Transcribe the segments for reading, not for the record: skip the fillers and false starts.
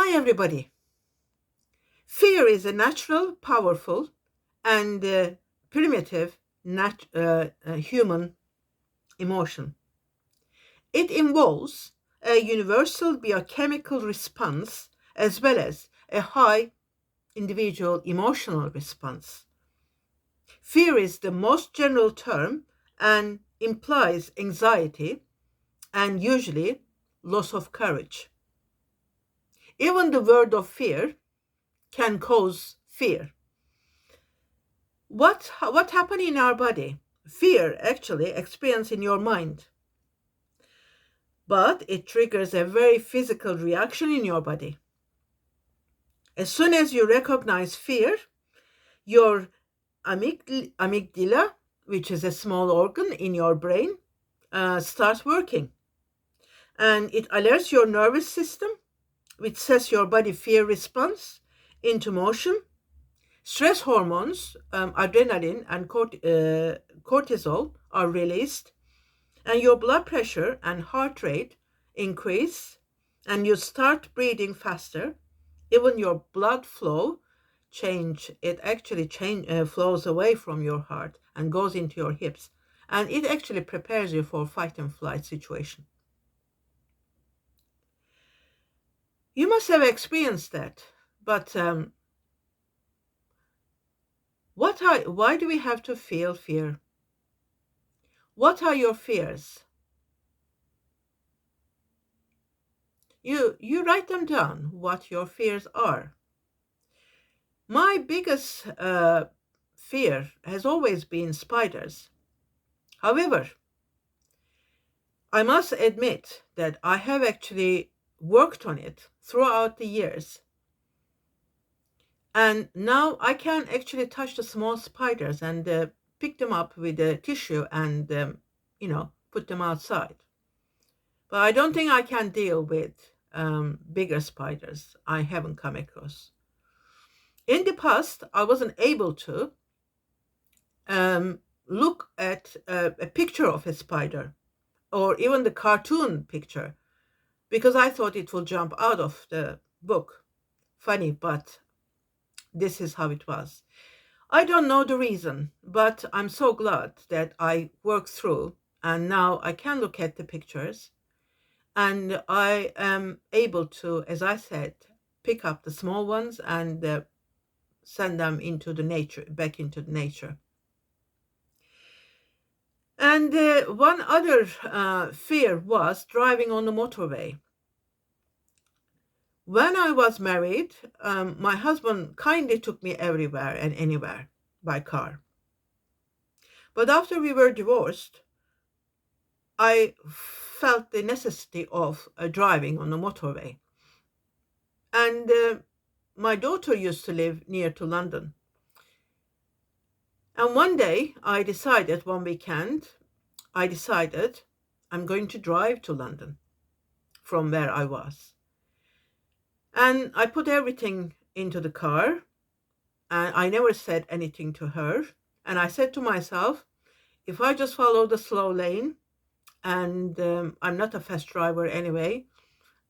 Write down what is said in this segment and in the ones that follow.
Hi, everybody. Fear is a natural, powerful, and primitive human emotion. It involves a universal biochemical response as well as a high individual emotional response. Fear is the most general term and implies anxiety and usually loss of courage. Even the word of fear can cause fear. What happened in our body? Fear actually experience in your mind, but it triggers a very physical reaction in your body. As soon as you recognize fear, your amygdala, which is a small organ in your brain, starts working, and it alerts your nervous system, which sets your body fear response into motion. Stress hormones, adrenaline and cortisol, are released, and your blood pressure and heart rate increase, and you start breathing faster. Even your blood flow change. It actually flows away from your heart and goes into your hips, and it actually prepares you for fight and flight situation. You must have experienced that, but why do we have to feel fear? What are your fears? You write them down, what your fears are. My biggest fear has always been spiders. However, I must admit that I have actually worked on it throughout the years. And now I can actually touch the small spiders and pick them up with a tissue and, put them outside. But I don't think I can deal with bigger spiders I haven't come across. In the past, I wasn't able to look at a picture of a spider or even the cartoon picture because I thought it will jump out of the book. Funny, but this is how it was. I don't know the reason, but I'm so glad that I worked through and now I can look at the pictures and I am able to, as I said, pick up the small ones and send them into the nature, back into the nature. And one other fear was driving on the motorway. When I was married, my husband kindly took me everywhere and anywhere by car. But after we were divorced, I felt the necessity of driving on the motorway. And my daughter used to live near to London. And one day one weekend, I decided I'm going to drive to London from where I was. And I put everything into the car and I never said anything to her. And I said to myself, if I just follow the slow lane, and I'm not a fast driver anyway,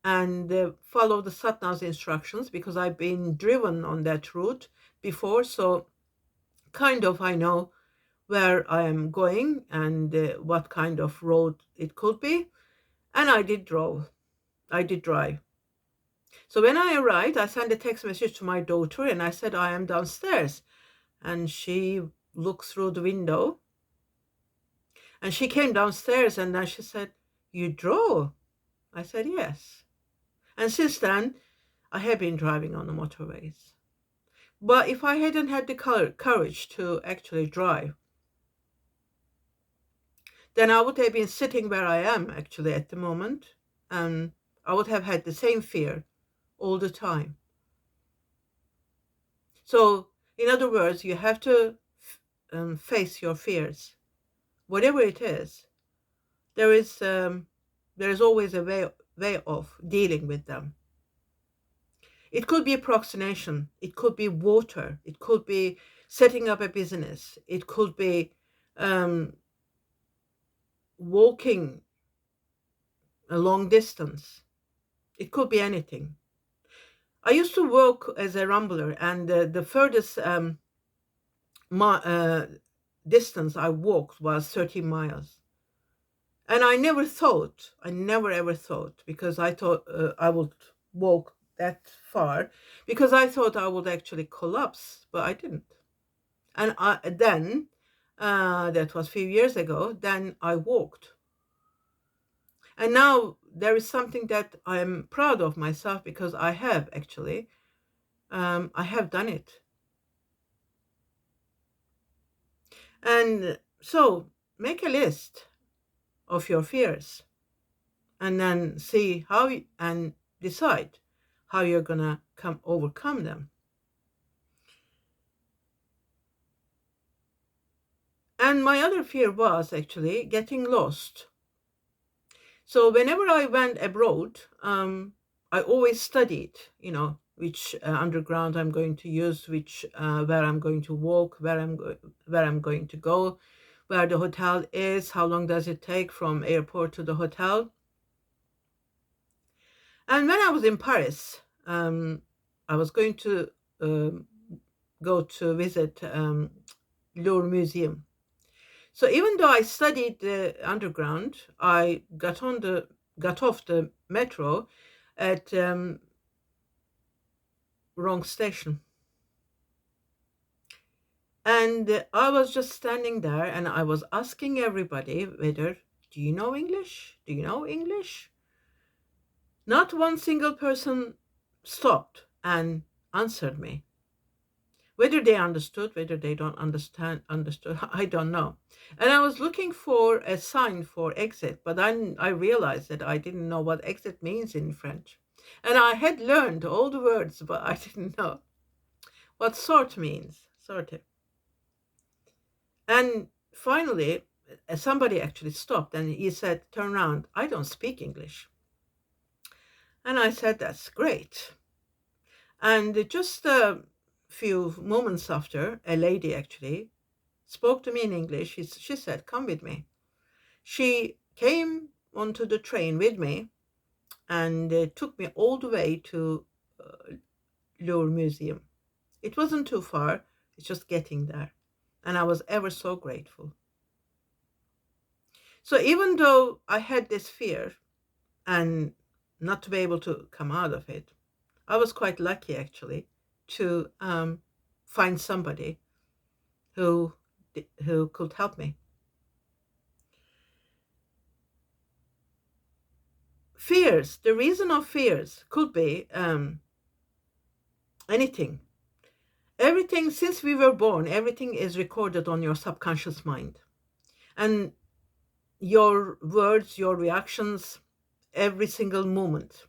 and follow the Satnav's instructions because I've been driven on that route before, so kind of I know where I am going and what kind of road it could be. And I did drive. So when I arrived, I sent a text message to my daughter and I said, I am downstairs. And she looked through the window and she came downstairs and then she said, you drove? I said, yes. And since then, I have been driving on the motorways. But if I hadn't had the courage to actually drive, then I would have been sitting where I am actually at the moment, and I would have had the same fear all the time. So, in other words, you have to face your fears, whatever it is. There is always a way of dealing with them. It could be a procrastination. It could be water. It could be setting up a business. It could be um, walking a long distance. It could be anything. I used to work as a rambler, and the furthest my, distance I walked was 30 miles. And I never ever thought, because I thought I would walk that far, because I thought I would actually collapse, but I didn't. And then, that was a few years ago, then I walked. And now there is something that I am proud of myself, because I have actually, I have done it. And so make a list of your fears, and then see and decide how you're gonna overcome them. And my other fear was actually getting lost. So whenever I went abroad, I always studied, which underground I'm going to use, which where I'm going to walk, where I'm going to go, where the hotel is, how long does it take from airport to the hotel. And when I was in Paris, I was going to um, go to visit Louvre Museum. So even though I studied the underground, I got off the metro at wrong station, and I was just standing there, and I was asking everybody whether, do you know English? Do you know English? Not one single person stopped and answered me. Whether they understood, whether they don't understood, I don't know. And I was looking for a sign for exit, but then I realized that I didn't know what exit means in French. And I had learned all the words, but I didn't know what sort means, sort of. And finally, somebody actually stopped, and he said, "Turn around, I don't speak English." And I said, "That's great." And just a few moments after, a lady actually spoke to me in English. She said, "Come with me." She came onto the train with me, and took me all the way to uh, Louvre Museum. It wasn't too far, it's just getting there. And I was ever so grateful. So even though I had this fear and not to be able to come out of it, I was quite lucky actually to find somebody who who could help me. Fears, the reason of fears could be anything. Everything, since we were born, everything is recorded on your subconscious mind. And your words, your reactions, every single moment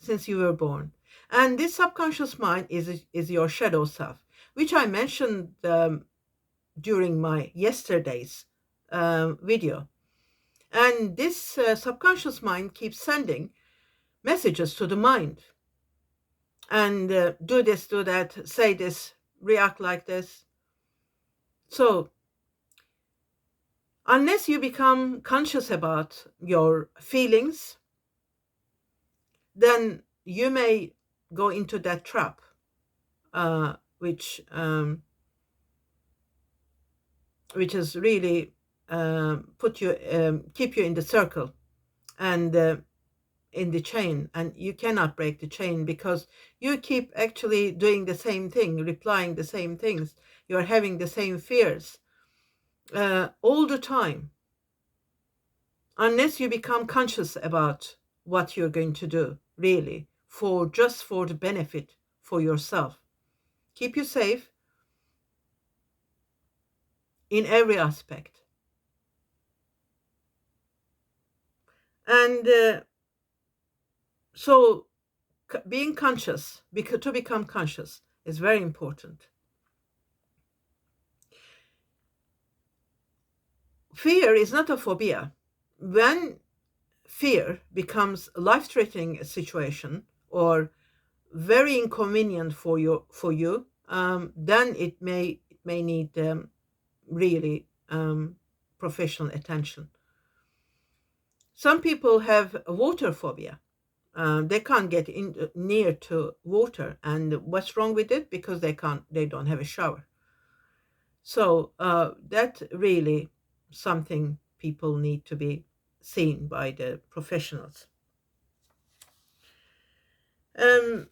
since you were born. And this subconscious mind is your shadow self, which I mentioned during my yesterday's video. And this subconscious mind keeps sending messages to the mind, and do this, do that, say this, react like this. So unless you become conscious about your feelings, then you may go into that trap, which is really keep you in the circle, and in the chain, and you cannot break the chain, because you keep actually doing the same thing, replying the same things, you're having the same fears all the time, unless you become conscious about what you're going to do, really, for just for the benefit for yourself, keep you safe in every aspect. And so being conscious, because to become conscious is very important. Fear is not a phobia. When fear becomes a life-threatening situation, or very inconvenient for you, then it may need really professional attention. Some people have a water phobia, They can't get in near to water, and what's wrong with it? Because they don't have a shower. So that's really something people need to be seen by the professionals. Um,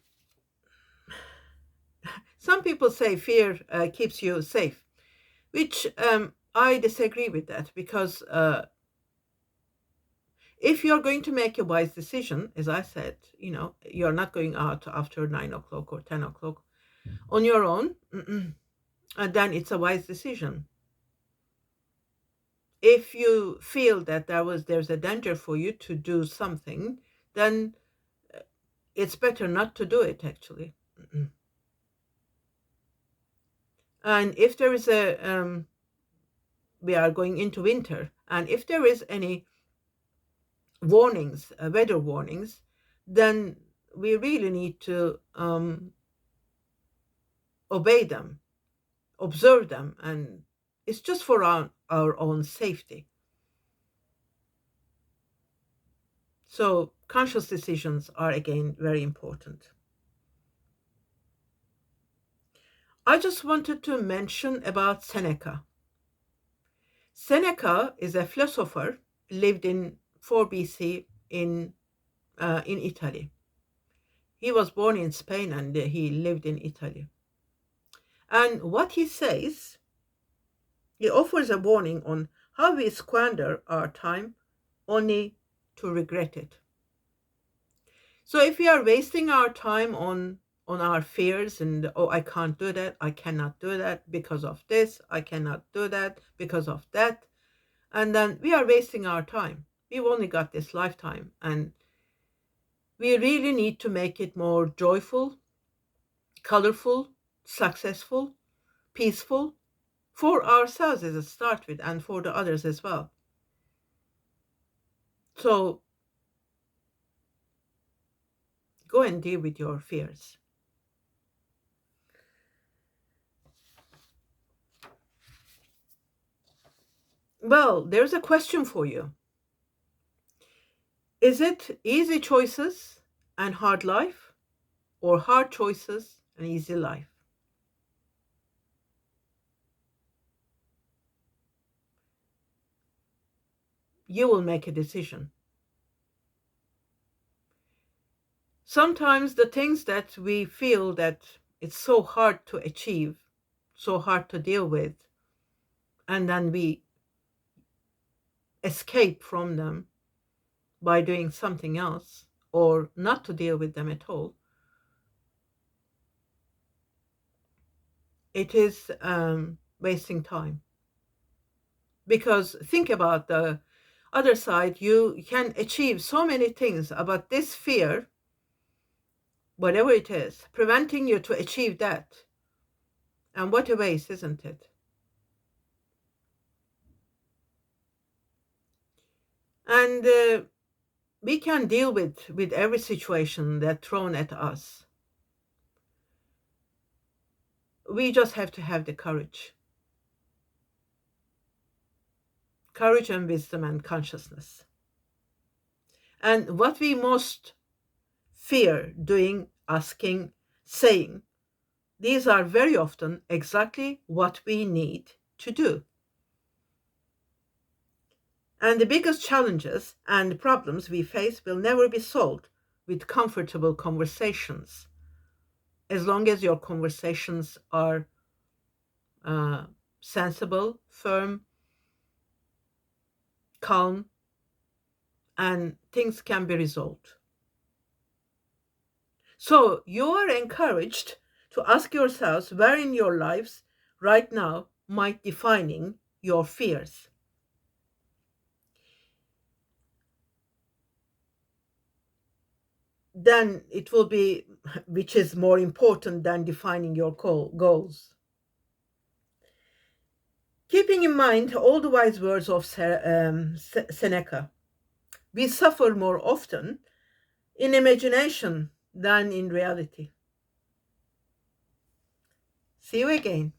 some people say fear keeps you safe, which I disagree with that, because if you're going to make a wise decision, as I said, you're not going out after 9 o'clock or 10 o'clock on your own, and then it's a wise decision. If you feel that there's a danger for you to do something, then it's better not to do it, actually. And if there is we are going into winter, and if there is any warnings, weather warnings, then we really need to obey them, observe them, and it's just for our own safety. So conscious decisions are again very important. I just wanted to mention about Seneca. Seneca is a philosopher, lived in 4 BC in Italy. He was born in Spain and he lived in Italy. And what he says, he offers a warning on how we squander our time only to regret it. So if we are wasting our time on our fears and, oh, I can't do that, I cannot do that because of this, I cannot do that because of that, and then we are wasting our time. We've only got this lifetime, and we really need to make it more joyful, colorful, successful, peaceful, for ourselves as a start with, and for the others as well. So go and deal with your fears. Well, there's a question for you. Is it easy choices and hard life, or hard choices and easy life? You will make a decision. Sometimes the things that we feel that it's so hard to achieve, so hard to deal with, and then we escape from them by doing something else or not to deal with them at all, it is wasting time. Because think about the other side, you can achieve so many things about this fear, whatever it is, preventing you to achieve that. And what a waste, isn't it? And we can deal with every situation that's thrown at us. We just have to have the courage and wisdom and consciousness. And what we most fear doing, asking, saying, these are very often exactly what we need to do. And the biggest challenges and problems we face will never be solved with comfortable conversations, as long as your conversations are sensible, firm, calm, and things can be resolved. So you are encouraged to ask yourselves where in your lives right now might defining your fears. Then it will be which is more important than defining your goals. Keeping in mind all the wise words of Seneca, we suffer more often in imagination than in reality. See you again.